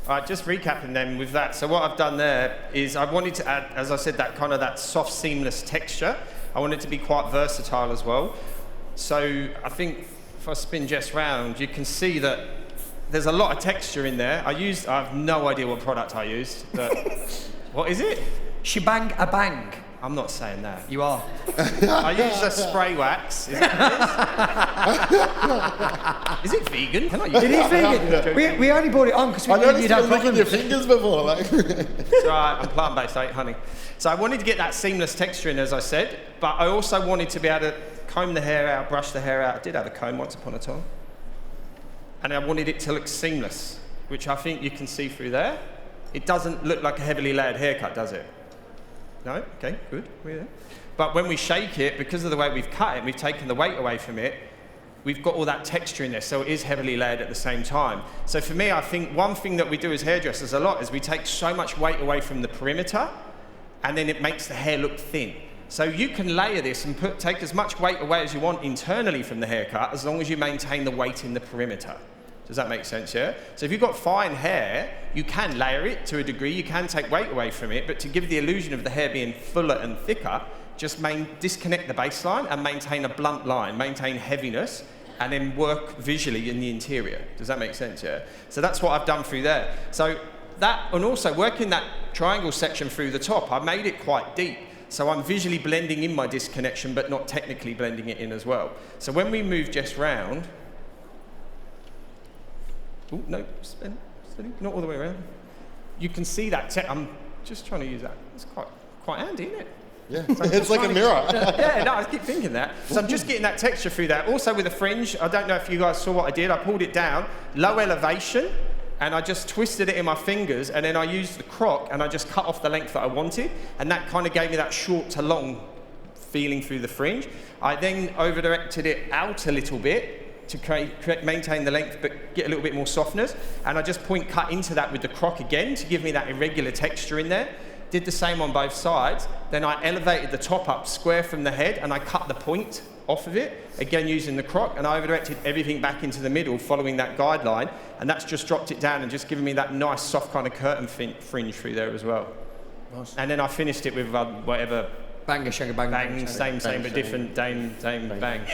All right, just recapping then with that. So what I've done there is I wanted to add, as I said, that soft, seamless texture. I want it to be quite versatile as well. So I think if I spin Jess round, you can see that there's a lot of texture in there. I have no idea what product I used, but what is it? Shebang a bang. I'm not saying that. You are. I used a spray wax. Is it vegan? Can I use It is vegan. We only bought it on because we knew you'd have problems. your fingers before, like. It's all right, I'm plant-based, I eat honey. So I wanted to get that seamless texture in, as I said, but I also wanted to be able to comb the hair out, brush the hair out. I did have a comb once upon a time. And I wanted it to look seamless, which I think you can see through there. It doesn't look like a heavily layered haircut, does it? No? Okay, good. We're there. But when we shake it, because of the way we've cut it, we've taken the weight away from it, we've got all that texture in there, so it is heavily layered at the same time. So for me, I think one thing that we do as hairdressers a lot is we take so much weight away from the perimeter, and then it makes the hair look thin. So you can layer this and take as much weight away as you want internally from the haircut, as long as you maintain the weight in the perimeter. Does that make sense, yeah? So if you've got fine hair, you can layer it to a degree, you can take weight away from it, but to give the illusion of the hair being fuller and thicker, just disconnect the baseline and maintain a blunt line, maintain heaviness, and then work visually in the interior. Does that make sense, yeah? So that's what I've done through there. So that, and also working that triangle section through the top, I made it quite deep. So I'm visually blending in my disconnection, but not technically blending it in as well. So when we move Jess round, oh, no, spin, not all the way around. You can see that, I'm just trying to use that. It's quite handy, isn't it? Yeah, it's like a mirror. Yeah, no, I keep thinking that. So I'm just getting that texture through that. Also with the fringe, I don't know if you guys saw what I did. I pulled it down, low elevation, and I just twisted it in my fingers, and then I used the croc, and I just cut off the length that I wanted, and that kind of gave me that short to long feeling through the fringe. I then over-directed it out a little bit, to maintain the length but get a little bit more softness, and I just point cut into that with the croc again to give me that irregular texture in there. Did the same on both sides. Then I elevated the top up square from the head and I cut the point off of it, again using the croc, and I over-directed everything back into the middle following that guideline, and that's just dropped it down and just given me that nice soft kind of curtain fringe through there as well. Nice. And then I finished it with whatever Banger, shanga, bang, same but different dame bang.